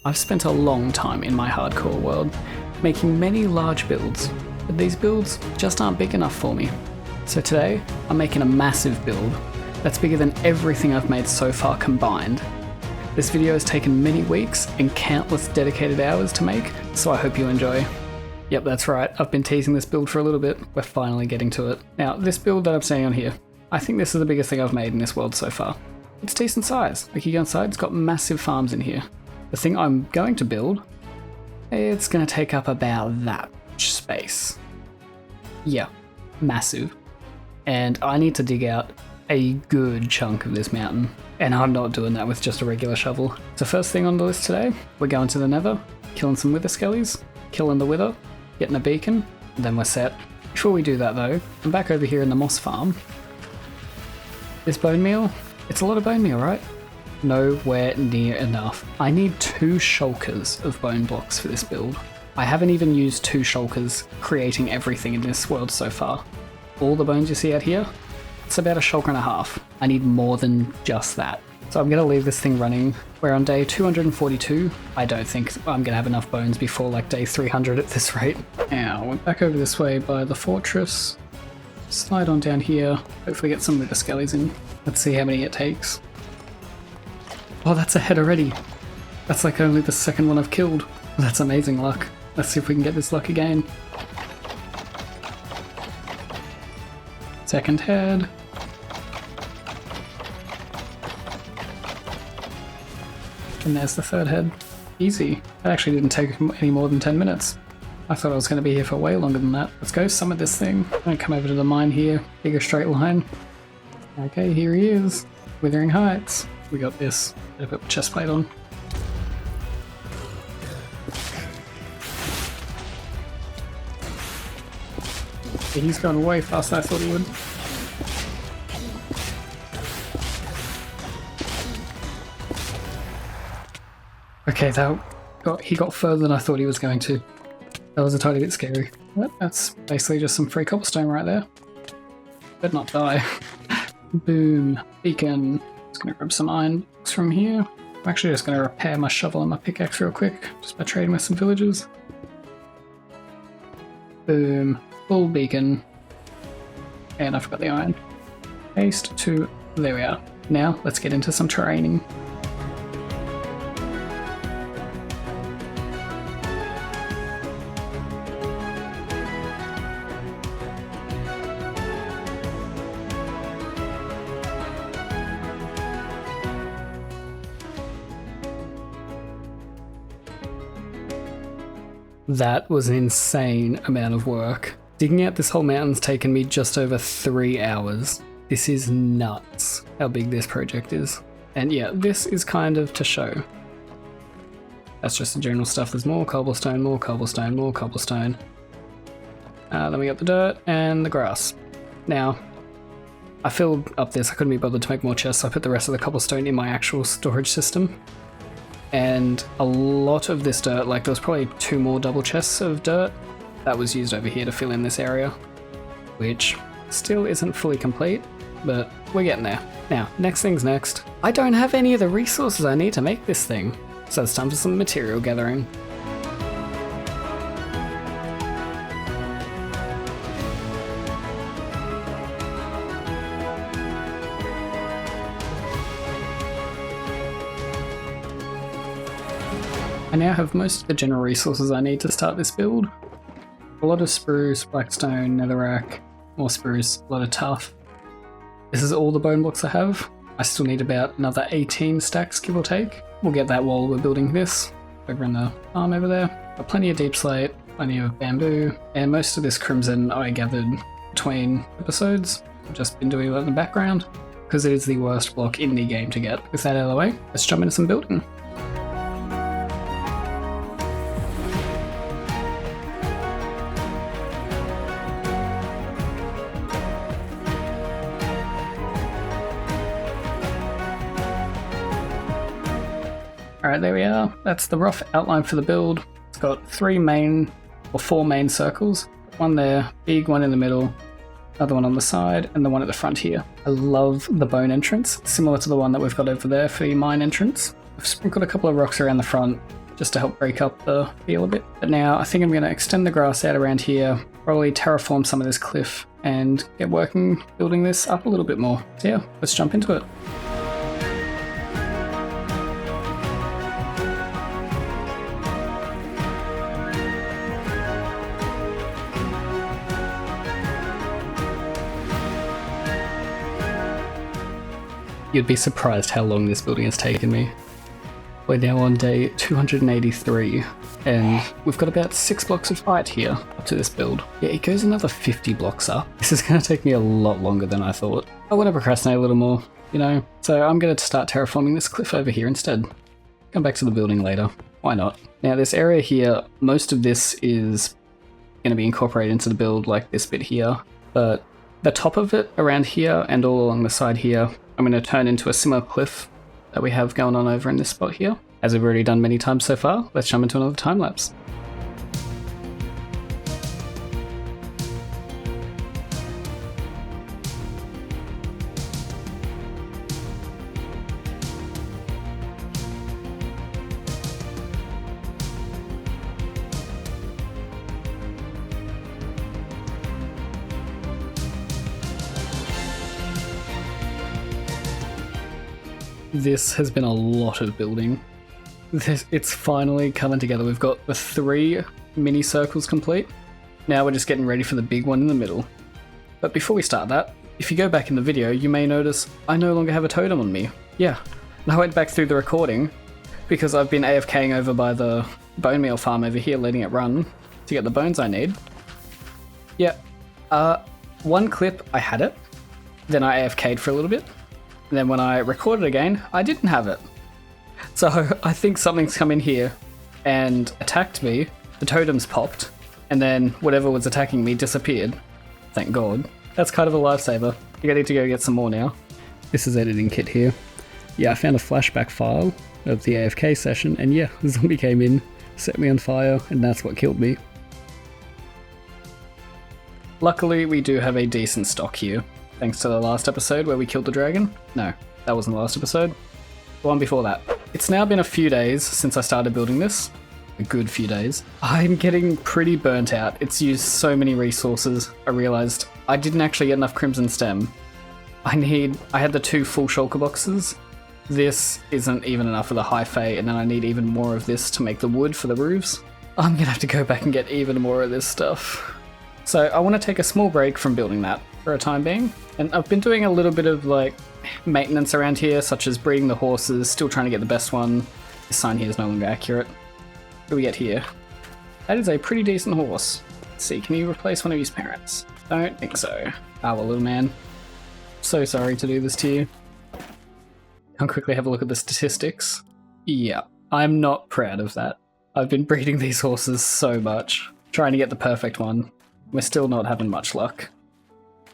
I've spent a long time in my hardcore world, making many large builds, but these builds just aren't big enough for me. So today, I'm making a massive build that's bigger than everything I've made so far combined. This video has taken many weeks and countless dedicated hours to make, so I hope you enjoy. Yep, that's right, I've been teasing this build for a little bit, we're finally getting to it. Now, this build that I'm seeing on here, I think this is the biggest thing I've made in this world so far. It's decent size, like you go inside, it's got massive farms in here. The thing I'm going to build, it's going to take up about that much space. Yeah, massive. And I need to dig out a good chunk of this mountain. And I'm not doing that with just a regular shovel. So first thing on the list today, we're going to the Nether, killing some wither skellies, killing the wither, getting a beacon, and then we're set. Before we do that though, I'm back over here in the moss farm. This bone meal, it's a lot of bone meal, right? Nowhere near enough. I need 2 shulkers of bone blocks for this build. I haven't even used 2 shulkers creating everything in this world so far. All the bones you see out here, it's about a shulker and a half. I need more than just that. So I'm going to leave this thing running. We're on day 242. I don't think I'm going to have enough bones before like day 300 at this rate. Now, we're back over this way by the fortress. Slide on down here. Hopefully get some of the skellies in. Let's see how many it takes. Oh, that's a head already. That's like only the second one I've killed. That's amazing luck. Let's see if we can get this luck again. Second head. And there's the third head. Easy. That actually didn't take any more than 10 minutes. I thought I was going to be here for way longer than that. Let's go summit this thing. I'm going to come over to the mine here. Bigger straight line. Okay, here he is. Withering Heights. We got this. Better put the chest plate on. He's gone way faster than I thought he would. Okay, he got further than I thought he was going to. That was a tiny bit scary. But that's basically just some free cobblestone right there. Better not die. Boom. Beacon. Just gonna grab some iron from here. I'm actually just gonna repair my shovel and my pickaxe real quick, just by trading with some villagers. Boom. Full beacon. And I forgot the iron. Paste to... there we are. Now, let's get into some training. That was an insane amount of work. Digging out this whole mountain's taken me just over 3 hours. This is nuts how big this project is. And yeah, this is kind of to show. That's just the general stuff. There's more cobblestone, more cobblestone, more cobblestone. Then we got the dirt and the grass. Now, I filled up this. I couldn't be bothered to make more chests, so I put the rest of the cobblestone in my actual storage system. And a lot of this dirt, like there was probably 2 more double chests of dirt that was used over here to fill in this area, which still isn't fully complete, but we're getting there. Now, next thing's next. I don't have any of the resources I need to make this thing, so it's time for some material gathering. I now have most of the general resources I need to start this build. A lot of spruce, blackstone, netherrack, more spruce, a lot of tuff. This is all the bone blocks I have. I still need about another 18 stacks, give or take. We'll get that while we're building this. Over in the farm over there. Got plenty of deep slate, plenty of bamboo, and most of this crimson I gathered between episodes. I've just been doing that in the background, because it is the worst block in the game to get. With that out of the way, let's jump into some building. Alright, there we are. That's the rough outline for the build. It's got 4 main circles. One there, big one in the middle, another one on the side, and the one at the front here. I love the bone entrance, similar to the one that we've got over there for the mine entrance. I've sprinkled a couple of rocks around the front just to help break up the feel a bit. But now I think I'm going to extend the grass out around here, probably terraform some of this cliff and get working building this up a little bit more. So yeah, let's jump into it. You'd be surprised how long this building has taken me. We're now on day 283, and we've got about 6 blocks of height here up to this build. Yeah, it goes another 50 blocks up. This is going to take me a lot longer than I thought. I want to procrastinate a little more, you know, so I'm going to start terraforming this cliff over here instead. Come back to the building later. Why not? Now, this area here, most of this is going to be incorporated into the build, like this bit here, but the top of it around here and all along the side here, I'm going to turn into a similar cliff that we have going on over in this spot here. As we've already done many times so far, let's jump into another time lapse. This has been a lot of building. It's finally coming together. We've got the 3 mini circles complete. Now we're just getting ready for the big one in the middle. But before we start that, if you go back in the video, you may notice I no longer have a totem on me. Yeah, and I went back through the recording because I've been AFKing over by the bone meal farm over here, letting it run to get the bones I need. Yeah, one clip I had it, then I AFK'd for a little bit. And then when I recorded again, I didn't have it. So I think something's come in here and attacked me, the totems popped, and then whatever was attacking me disappeared. Thank God. That's kind of a lifesaver. You need to go get some more now. This is editing kit here. Yeah, I found a flashback file of the AFK session, and yeah, the zombie came in, set me on fire, and that's what killed me. Luckily, we do have a decent stock here. Thanks to the last episode where we killed the dragon. No, that wasn't the last episode. The one before that. It's now been a few days since I started building this. A good few days. I'm getting pretty burnt out. It's used so many resources. I realized I didn't actually get enough crimson stem. I had the 2 full shulker boxes. This isn't even enough for the high fae, and then I need even more of this to make the wood for the roofs. I'm gonna have to go back and get even more of this stuff. So I want to take a small break from building that for a time being. And I've been doing a little bit of like maintenance around here, such as breeding the horses, still trying to get the best one. This sign here is no longer accurate. What do we get here? That is a pretty decent horse. Let's see, can you replace one of his parents? Don't think so. Ah, well, little man. So sorry to do this to you. I'll quickly have a look at the statistics. Yeah, I'm not proud of that. I've been breeding these horses so much, trying to get the perfect one. We're still not having much luck.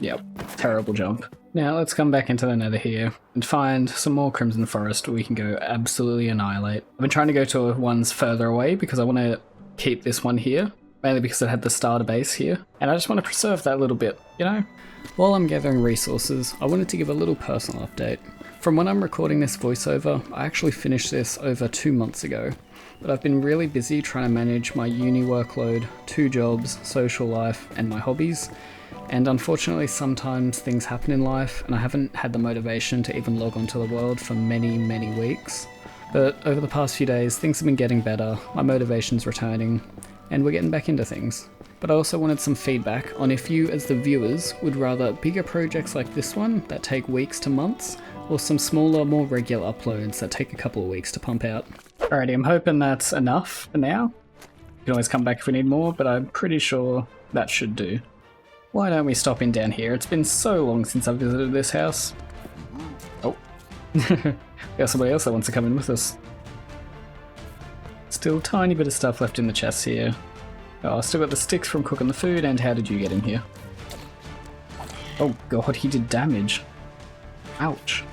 Yep, terrible jump. Now let's come back into the nether here and find some more crimson forest where we can go absolutely annihilate. I've been trying to go to ones further away because I want to keep this one here, mainly because it had the starter base here, and I just want to preserve that little bit, you know? While I'm gathering resources, I wanted to give a little personal update. From when I'm recording this voiceover, I actually finished this over 2 months ago, but I've been really busy trying to manage my uni workload, 2 jobs, social life, and my hobbies. And unfortunately, sometimes things happen in life, and I haven't had the motivation to even log onto the world for many, many weeks. But over the past few days, things have been getting better, my motivation's returning, and we're getting back into things. But I also wanted some feedback on if you, as the viewers, would rather bigger projects like this one that take weeks to months, or some smaller, more regular uploads that take a couple of weeks to pump out. Alrighty, I'm hoping that's enough for now. We can always come back if we need more, but I'm pretty sure that should do. Why don't we stop in down here? It's been so long since I've visited this house. Oh. We got somebody else that wants to come in with us. Still a tiny bit of stuff left in the chests here. Oh, I still got the sticks from cooking the food, and how did you get in here? Oh god, he did damage. Ouch.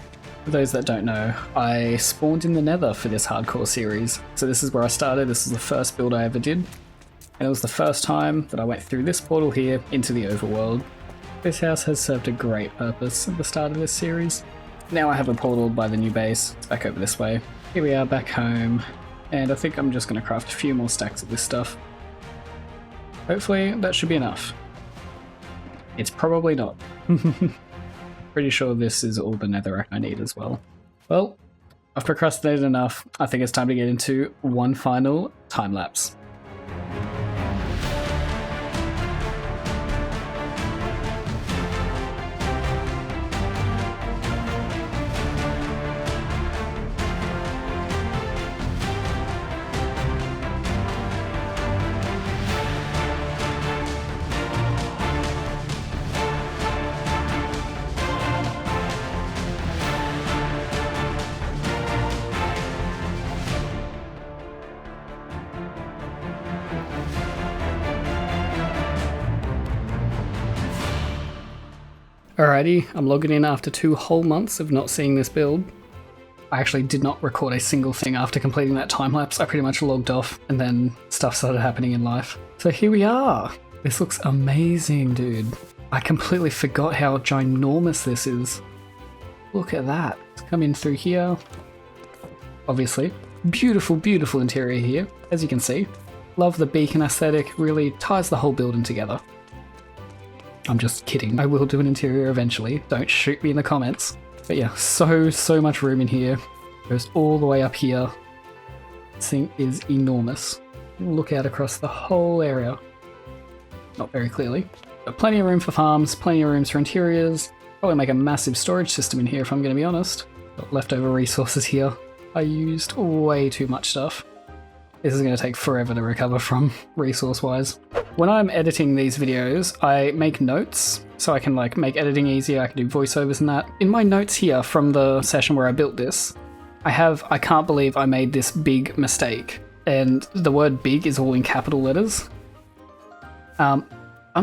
For those that don't know, I spawned in the nether for this hardcore series. So this is where I started, this is the first build I ever did. And it was the first time that I went through this portal here into the overworld. This house has served a great purpose at the start of this series. Now I have a portal by the new base. It's back over this way. Here we are back home. and I think I'm just going to craft a few more stacks of this stuff. Hopefully that should be enough. It's probably not. Pretty sure this is all the netherrack I need as well. Well, I've procrastinated enough. I think it's time to get into one final time lapse. Alrighty, I'm logging in after 2 whole months of not seeing this build. I actually did not record a single thing after completing that time lapse. I pretty much logged off and then stuff started happening in life. So here we are. This looks amazing, dude. I completely forgot how ginormous this is. Look at that. Let's come in through here. Obviously, beautiful, beautiful interior here, as you can see. Love the beacon aesthetic, really ties the whole building together. I'm just kidding. I will do an interior eventually. Don't shoot me in the comments. But yeah, so much room in here. Goes all the way up here. This thing is enormous. Look out across the whole area. Not very clearly. But plenty of room for farms, plenty of rooms for interiors. Probably make a massive storage system in here if I'm going to be honest. Got leftover resources here. I used way too much stuff. This is going to take forever to recover from, resource-wise. When I'm editing these videos, I make notes, so I can like make editing easier, I can do voiceovers and that. In my notes here from the session where I built this, I can't believe I made this big mistake. And the word big is all in capital letters. I'm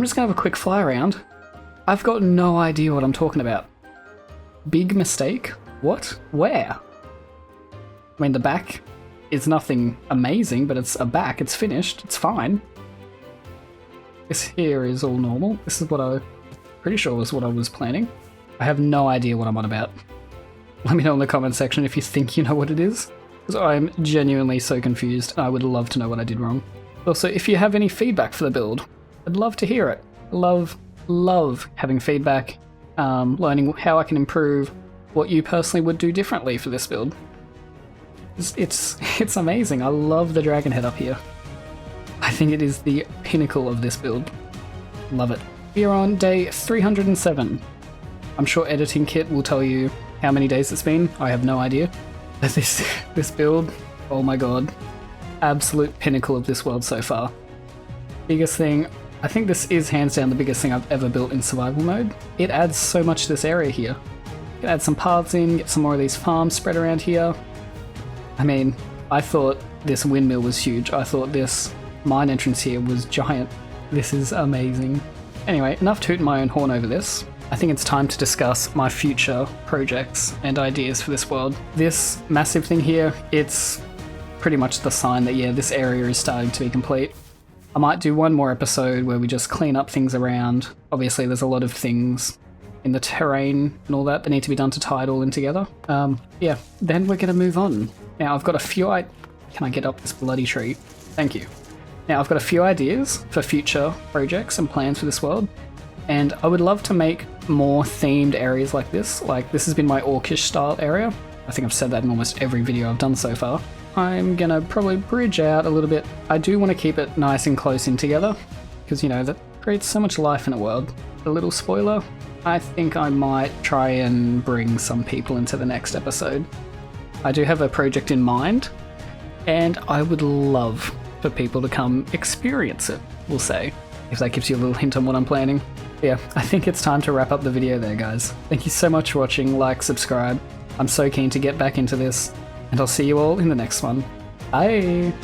just going to have a quick fly around. I've got no idea what I'm talking about. Big mistake? What? Where? I mean, the back is nothing amazing, but it's a back, it's finished, it's fine. This here is all normal. This is what I pretty sure was what I was planning. I have no idea what I'm on about. Let me know in the comment section if you think you know what it is, because I'm genuinely so confused and I would love to know what I did wrong. Also, if you have any feedback for the build, I'd love to hear it. Love having feedback, learning how I can improve, what you personally would do differently for this build. It's amazing. I love the dragon head up here. I think it is the pinnacle of this build. Love it. We are on day 307. I'm sure Editing Kit will tell you how many days it's been. I have no idea. But this build, oh my god. Absolute pinnacle of this world so far. Biggest thing, I think this is hands down the biggest thing I've ever built in survival mode. It adds so much to this area here. You can add some paths in, get some more of these farms spread around here. I mean, I thought this windmill was huge. I thought this mine entrance here was giant. This is amazing. Anyway, enough tooting my own horn over this. I think it's time to discuss my future projects and ideas for this world. This massive thing here, it's pretty much the sign that, yeah, this area is starting to be complete. I might do one more episode where we just clean up things around. Obviously, there's a lot of things in the terrain and all that need to be done to tie it all in together. Yeah, then we're going to move on. Now, I've got a few Can I get up this bloody tree? Thank you. Now, I've got a few ideas for future projects and plans for this world, and I would love to make more themed areas like this. Like, this has been my Orcish style area. I think I've said that in almost every video I've done so far. I'm gonna probably bridge out a little bit. I do want to keep it nice and close in together, because, you know, that creates so much life in a world. A little spoiler, I think I might try and bring some people into the next episode. I do have a project in mind, and I would love for people to come experience it, we'll say, if that gives you a little hint on what I'm planning. Yeah, I think it's time to wrap up the video there, guys. Thank you so much for watching, like, subscribe. I'm so keen to get back into this, and I'll see you all in the next one. Bye!